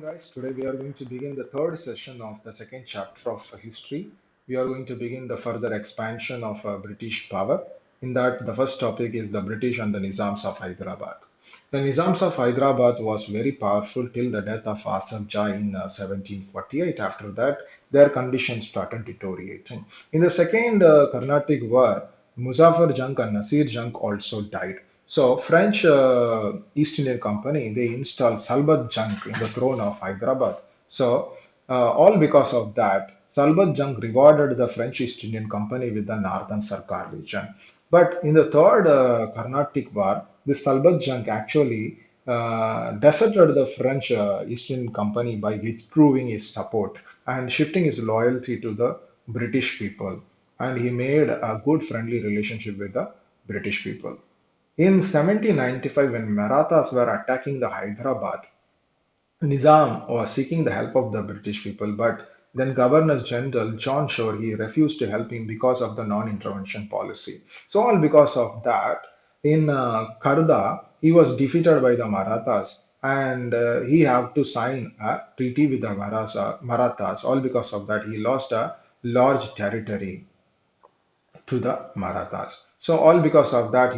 guys. Today we are going to begin the third session of the second chapter of history. We are going to begin the further expansion of British power. In that, the first topic is the British and the Nizams of Hyderabad. The Nizams of Hyderabad was very powerful till the death of Asaf Jah in 1748. After that, their conditions started deteriorating. In the second Carnatic War, Muzaffar Jung and Nasir Jung also died. So French East Indian Company they installed Salbat Jung in the throne of Hyderabad. So all because of that, Salbat Jung rewarded the French East Indian Company with the Northern Sarkar region. But in the third Carnatic War, this Salbat Jung actually deserted the French East Indian Company by withdrawing his support and shifting his loyalty to the British people. And he made a good friendly relationship with the British people. In 1795, when Marathas were attacking the Hyderabad, Nizam was seeking the help of the British people, but then Governor General John Shore he refused to help him because of the non-intervention policy. So all because of that, in Karda he was defeated by the Marathas, and he had to sign a treaty with the Marathas. All because of that, he lost a large territory to the Marathas. So all because of that,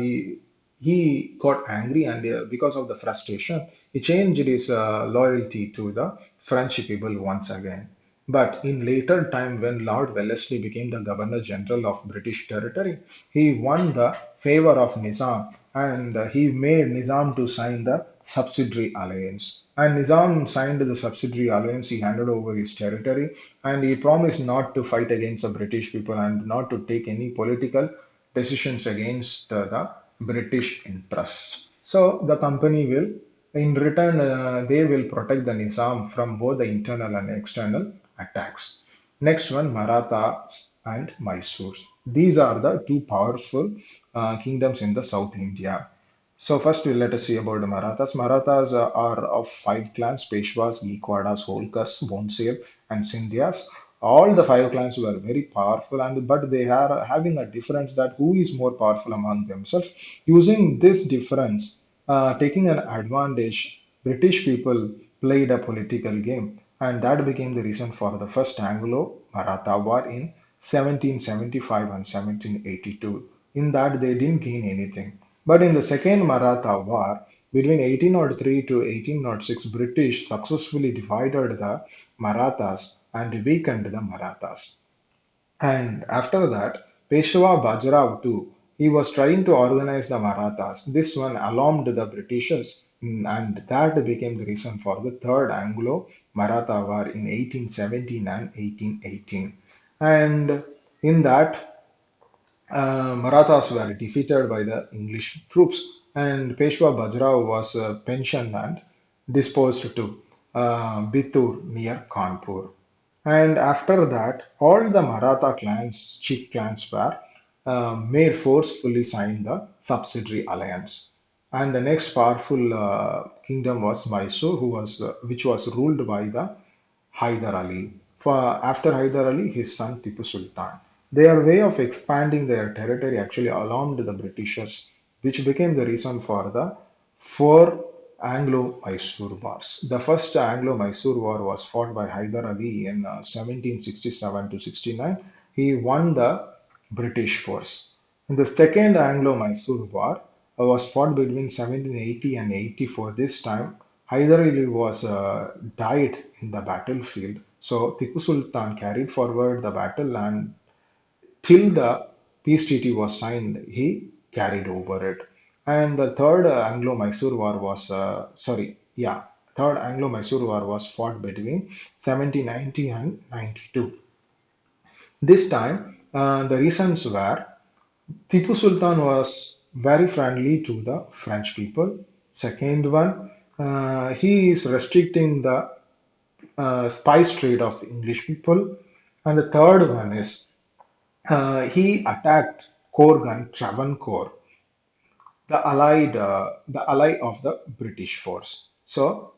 he got angry, and because of the frustration, he changed his loyalty to the French people once again. But in later time, when Lord Wellesley became the Governor General of British territory, he won the favor of Nizam, and he made Nizam to sign the subsidiary alliance. And Nizam signed the subsidiary alliance, he handed over his territory, and he promised not to fight against the British people and not to take any political decisions against the British interests. So the company will, in return, they will protect the Nizam from both the internal and external attacks. Next one, Marathas and Mysore. These are the two powerful kingdoms in the South India. So first, let us see about the Marathas. Marathas are of five clans: Peshwas, Gaekwadas, Holkars, Bhonsle, and Scindias. All the five clans were very powerful, and but they are having a difference that who is more powerful among themselves. Using this difference, taking an advantage, British people played a political game, and that became the reason for the first Anglo-Maratha War in 1775 and 1782. In that, they didn't gain anything. But in the Second Maratha War, between 1803 to 1806, British successfully divided the Marathas and weakened the Marathas. And after that, Peshwa Bajirao too, he was trying to organize the Marathas. This one alarmed the Britishers, and that became the reason for the Third Anglo-Maratha War in 1817 and 1818. And in that, Marathas were defeated by the English troops, and Peshwa Bajrao was pensioned and disposed to Bitur near Kanpur. And after that, all the Maratha clans, chief clans were made forcefully sign the subsidiary alliance. And the next powerful kingdom was Mysore, which was ruled by the Hyder Ali. After Hyder Ali, his son Tipu Sultan. Their way of expanding their territory actually alarmed the Britishers, which became the reason for the four Anglo-Mysore wars. The first Anglo-Mysore war was fought by Hyder Ali in 1767 to 69. He won the British force. And the second Anglo-Mysore war was fought between 1780 and 84. This time, Hyder Ali was died in the battlefield. So Tipu Sultan carried forward the battle, and till the peace treaty was signed, he carried over it. And the third Anglo-Mysore war was, third Anglo-Mysore war was fought between 1790 and 92. This time, the reasons were Tipu Sultan was very friendly to the French people. Second one, he is restricting the spice trade of English people. And the third one is he attacked Korgan Travancore, the ally of the British force. So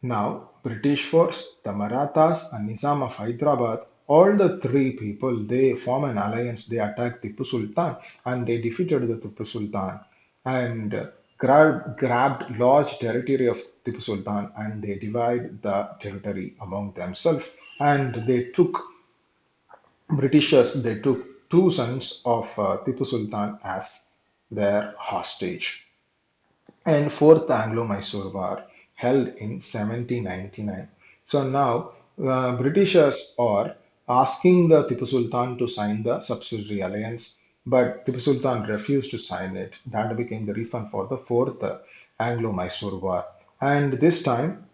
now British force, the Marathas, and Nizam of Hyderabad, all the three people they form an alliance. They attacked Tipu Sultan and they defeated the Tipu Sultan. And grabbed large territory of Tipu Sultan and they divide the territory among themselves. And they took two sons of Tipu Sultan as their hostage. And Fourth Anglo-Mysore War held in 1799. So now Britishers are asking the Tipu Sultan to sign the subsidiary alliance, but Tipu Sultan refused to sign it. That became the reason for the Fourth Anglo-Mysore War. And this time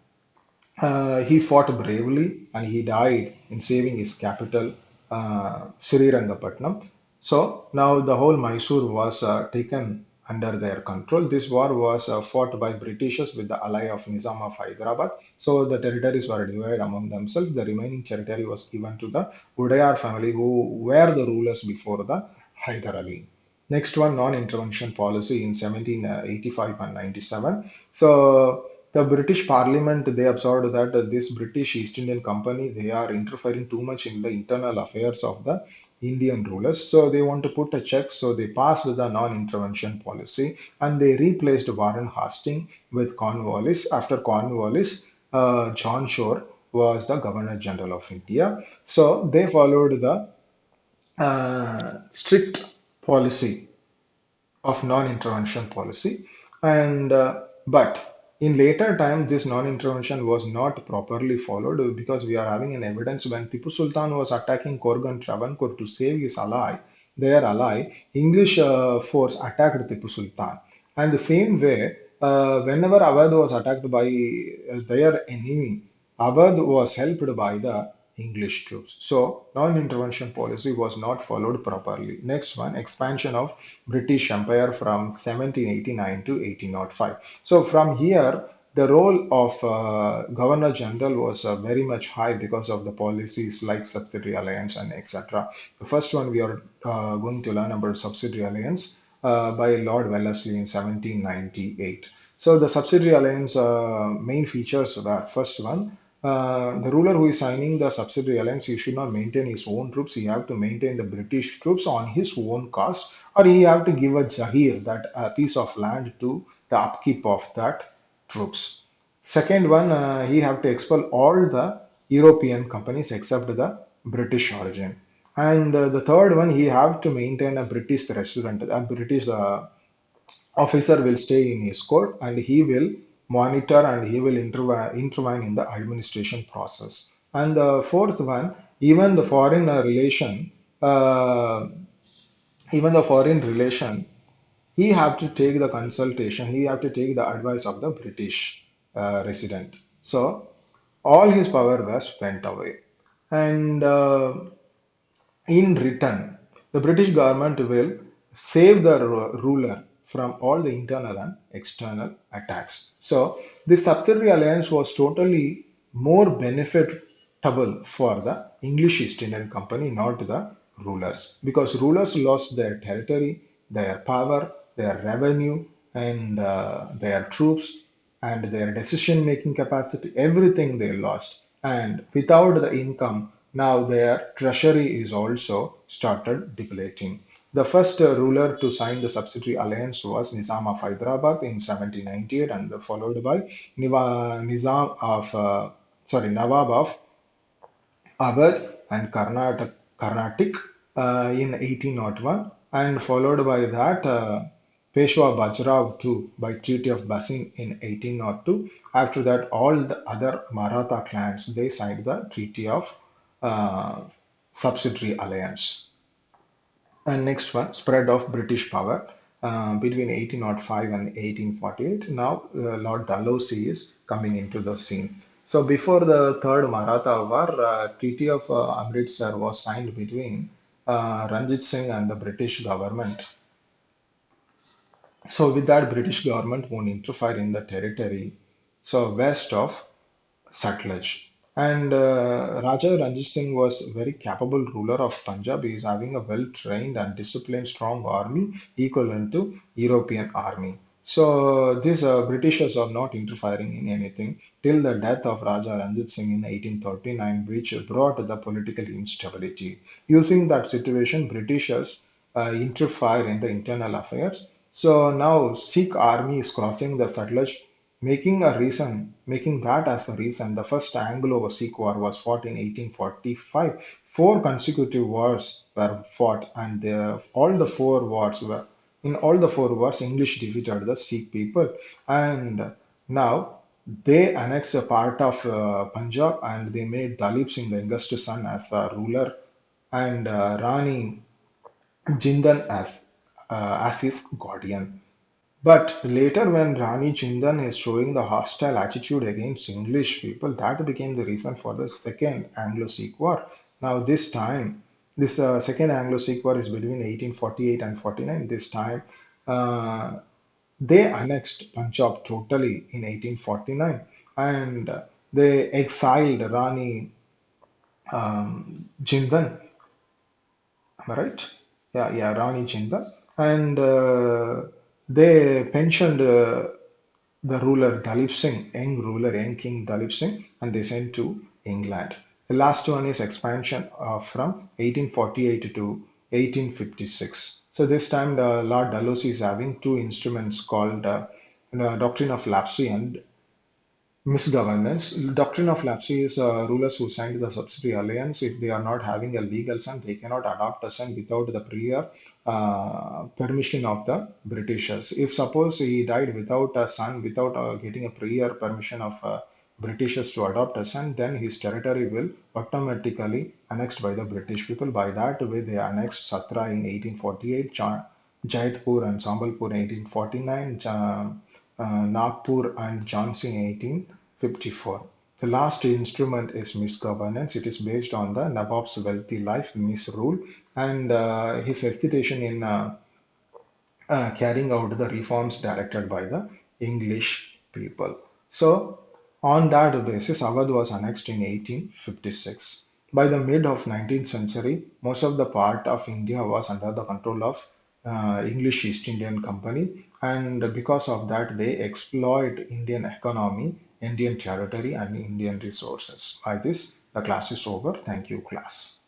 he fought bravely and he died in saving his capital, Srirangapatnam. So now the whole Mysore was taken under their control. This war was fought by Britishers with the ally of Nizam of Hyderabad. So the territories were divided among themselves. The remaining territory was given to the Udayar family, who were the rulers before the Hyder Ali. Next one, non-intervention policy in 1785 and 97. So the British Parliament, they observed that this British East Indian Company, they are interfering too much in the internal affairs of the Indian rulers. So they want to put a check. So they passed the non-intervention policy and they replaced Warren Hastings with Cornwallis. After Cornwallis, John Shore was the Governor General of India. So they followed the strict policy of non-intervention policy, and but in later time this non-intervention was not properly followed because we are having an evidence when Tipu Sultan was attacking Korg and Travancore to save his ally, their ally, English force attacked Tipu Sultan, and the same way whenever Awadh was attacked by their enemy, Awadh was helped by the English troops. So non-intervention policy was not followed properly. Next one, expansion of British Empire from 1789 to 1805. So from here, the role of Governor General was very much high because of the policies like subsidiary alliance and etc. The first one we are going to learn about subsidiary alliance by Lord Wellesley in 1798. So the subsidiary alliance main features were first one, the ruler who is signing the subsidiary alliance, he should not maintain his own troops. He have to maintain the British troops on his own cost, or he have to give a jagir, that a piece of land to the upkeep of that troops. Second one, he have to expel all the European companies except the British origin. And the third one, he have to maintain a British resident, a British officer will stay in his court and he will monitor and he will intervene in the administration process. And the fourth one, even the foreign relation, uh, even the foreign relation, he have to take the consultation, he have to take the advice of the British resident. So all his power was went away. And in return, the British government will save the ruler from all the internal and external attacks. So, this subsidiary alliance was totally more benefitable for the English East Indian Company, not the rulers, because rulers lost their territory, their power, their revenue, and their troops, and their decision making capacity, everything they lost. And without the income, now their treasury is also started depleting. The first ruler to sign the subsidiary alliance was Nizam of Hyderabad in 1798, and followed by Nizam of Nawab of Awadh and Carnatic in 1801, and followed by that Peshwa Bajrao too by Treaty of Basing in 1802. After that, all the other Maratha clans they signed the Treaty of uh, Subsidiary Alliance. And next one, spread of British power between 1805 and 1848. Now, Lord Dalhousie is coming into the scene. So, before the Third Maratha War, Treaty of Amritsar was signed between Ranjit Singh and the British government. So, with that, British government won't interfere in the territory. So, west of Sutlej. And Raja Ranjit Singh was a very capable ruler of Punjab. He is having a well-trained and disciplined strong army equivalent to European army. So these Britishers are not interfering in anything till the death of Raja Ranjit Singh in 1839, which brought the political instability. Using that situation, Britishers interfere in the internal affairs So now Sikh army is crossing the Sutlej, making that as the reason. The first Anglo-Sikh war was fought in 1845. Four consecutive wars were fought, and all the four wars, English defeated the Sikh people, and now they annexed a part of Punjab, and they made Dalip Singh, the youngest son, as a ruler, and Rani Jindan as his guardian. But later, when Rani Jindan is showing the hostile attitude against English people, that became the reason for the Second Anglo-Sikh War. Now, this Second Anglo-Sikh War is between 1848 and 49. This time, uh, they annexed Punjab totally in 1849, and they exiled Rani Jindan. Am I right? Yeah, Rani Jinda. And they pensioned the ruler Dalip Singh, young King Dalip Singh, and they sent to England. The last one is expansion from 1848 to 1856. So this time the Lord Dalhousie is having two instruments called Doctrine of Lapsi and Misgovernance. Doctrine of lapse is rulers who signed the subsidiary alliance. If they are not having a legal son, they cannot adopt a son without the prior permission of the Britishers. If suppose he died without a son, without getting a prior permission of Britishers to adopt a son, then his territory will automatically annexed by the British people. By that way, they annexed Satra in 1848, Jaitpur and Sambalpur in 1849, Nagpur and Jhansi in 1854. The last instrument is misgovernance. It is based on the Nawab's wealthy life, misrule, and his hesitation in carrying out the reforms directed by the English people. So, on that basis, Awadh was annexed in 1856. By the mid of 19th century, most of the part of India was under the control of English East Indian Company, and because of that, they exploit Indian economy, Indian territory, and Indian resources. By this, the class is over. Thank you, class.